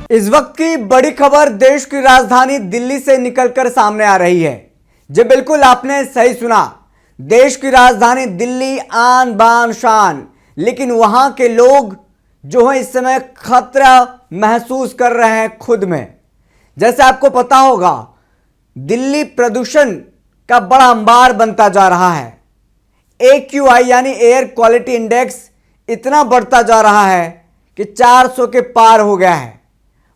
इस वक्त की बड़ी खबर देश की राजधानी दिल्ली से निकलकर सामने आ रही है। जी बिल्कुल, आपने सही सुना। देश की राजधानी दिल्ली आन बान शान, लेकिन वहां के लोग जो है इस समय खतरा महसूस कर रहे हैं खुद में। जैसे आपको पता होगा, दिल्ली प्रदूषण का बड़ा अंबार बनता जा रहा है। AQI यानी एयर क्वालिटी इंडेक्स इतना बढ़ता जा रहा है कि 400 के पार हो गया है।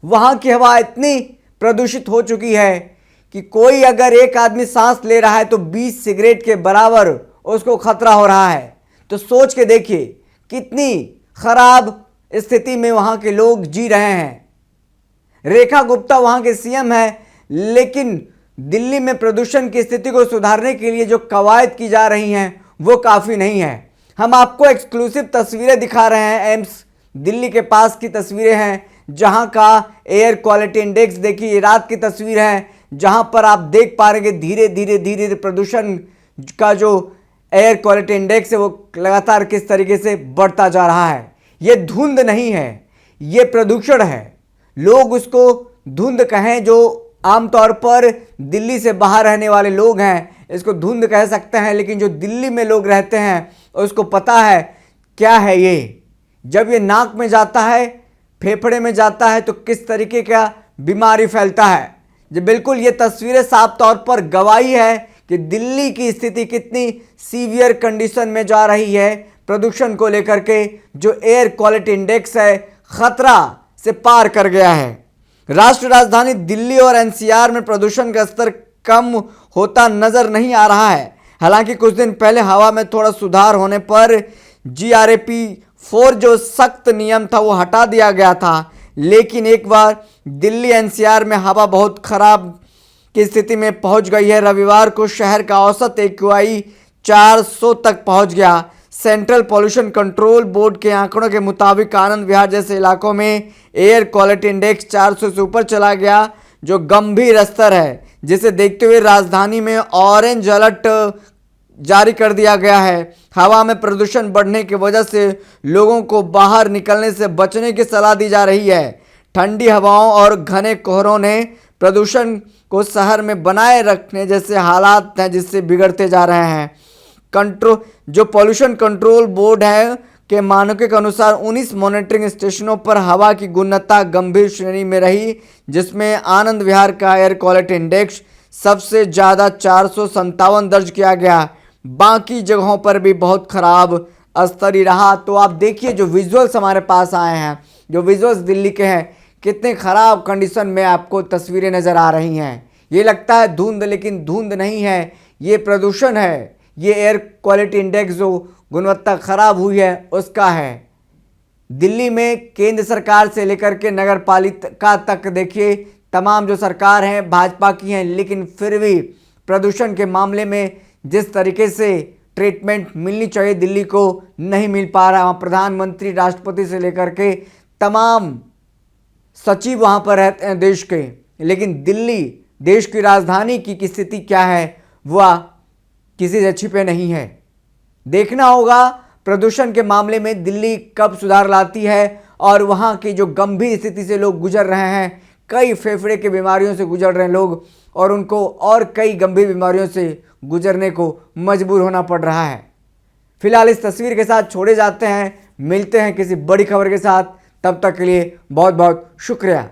वहां की हवा इतनी प्रदूषित हो चुकी है कि कोई अगर एक आदमी सांस ले रहा है तो 20 सिगरेट के बराबर उसको खतरा हो रहा है। तो सोच के देखिए कितनी खराब स्थिति में वहां के लोग जी रहे हैं। रेखा गुप्ता वहां के CM है, लेकिन दिल्ली में प्रदूषण की स्थिति को सुधारने के लिए जो कवायद की जा रही हैं वो काफ़ी नहीं है। हम आपको एक्सक्लूसिव तस्वीरें दिखा रहे हैं। एम्स दिल्ली के पास की तस्वीरें हैं जहां का एयर क्वालिटी इंडेक्स देखिए, रात की तस्वीर है जहां पर आप देख पा रहे हैं धीरे धीरे प्रदूषण का जो एयर क्वालिटी इंडेक्स है वो लगातार किस तरीके से बढ़ता जा रहा है। ये धुंध नहीं है, ये प्रदूषण है। लोग उसको धुंध कहें, जो आमतौर पर दिल्ली से बाहर रहने वाले लोग हैं इसको धुंध कह सकते हैं, लेकिन जो दिल्ली में लोग रहते हैं उसको पता है क्या है ये। जब ये नाक में जाता है, फेफड़े में जाता है तो किस तरीके का बीमारी फैलता है। जो बिल्कुल ये तस्वीरें साफ तौर पर गवाही है कि दिल्ली की स्थिति कितनी सीवियर कंडीशन में जा रही है। प्रदूषण को लेकर के जो एयर क्वालिटी इंडेक्स है खतरा से पार कर गया है। राष्ट्रीय राजधानी दिल्ली और NCR में प्रदूषण का स्तर कम होता नजर नहीं आ रहा है। हालांकि कुछ दिन पहले हवा में थोड़ा सुधार होने पर GRAP4 जो सख्त नियम था वो हटा दिया गया था, लेकिन एक बार दिल्ली NCR में हवा बहुत खराब की स्थिति में पहुंच गई है। रविवार को शहर का औसत AQI 400 तक पहुंच गया। सेंट्रल पॉल्यूशन कंट्रोल बोर्ड के आंकड़ों के मुताबिक आनंद विहार जैसे इलाकों में एयर क्वालिटी इंडेक्स 400 से ऊपर चला गया, जो गंभीर स्तर है, जिसे देखते हुए राजधानी में ऑरेंज अलर्ट जारी कर दिया गया है। हवा में प्रदूषण बढ़ने की वजह से लोगों को बाहर निकलने से बचने की सलाह दी जा रही है। ठंडी हवाओं और घने कोहरों ने प्रदूषण को शहर में बनाए रखने जैसे हालात हैं जिससे बिगड़ते जा रहे हैं। जो पॉल्यूशन कंट्रोल बोर्ड है के मानकों के अनुसार 19 मॉनिटरिंग स्टेशनों पर हवा की गुणवत्ता गंभीर श्रेणी में रही, जिसमें आनंद विहार का एयर क्वालिटी इंडेक्स सबसे ज़्यादा 457 दर्ज किया गया। बाकी जगहों पर भी बहुत खराब स्तर ही रहा। तो आप देखिए जो विजुअल्स हमारे पास आए हैं, जो विजुअल्स दिल्ली के हैं, कितने खराब कंडीशन में आपको तस्वीरें नज़र आ रही हैं। ये लगता है धुंध, लेकिन धुंध नहीं है, ये प्रदूषण है। ये एयर क्वालिटी इंडेक्स जो गुणवत्ता खराब हुई है उसका है। दिल्ली में केंद्र सरकार से लेकर के नगर पालिका तक देखिए तमाम जो सरकार हैं भाजपा की हैं, लेकिन फिर भी प्रदूषण के मामले में जिस तरीके से ट्रीटमेंट मिलनी चाहिए दिल्ली को नहीं मिल पा रहा। प्रधानमंत्री, राष्ट्रपति से लेकर के तमाम सचिव वहाँ पर रहते हैं देश के, लेकिन दिल्ली देश की राजधानी की स्थिति क्या है वह किसी से छिपे नहीं है। देखना होगा प्रदूषण के मामले में दिल्ली कब सुधार लाती है और वहाँ की जो गंभीर स्थिति से लोग गुजर रहे हैं, कई फेफड़े की बीमारियों से गुजर रहे हैं लोग और उनको और कई गंभीर बीमारियों से गुजरने को मजबूर होना पड़ रहा है। फिलहाल इस तस्वीर के साथ छोड़े जाते हैं, मिलते हैं किसी बड़ी खबर के साथ। तब तक के लिए बहुत बहुत शुक्रिया।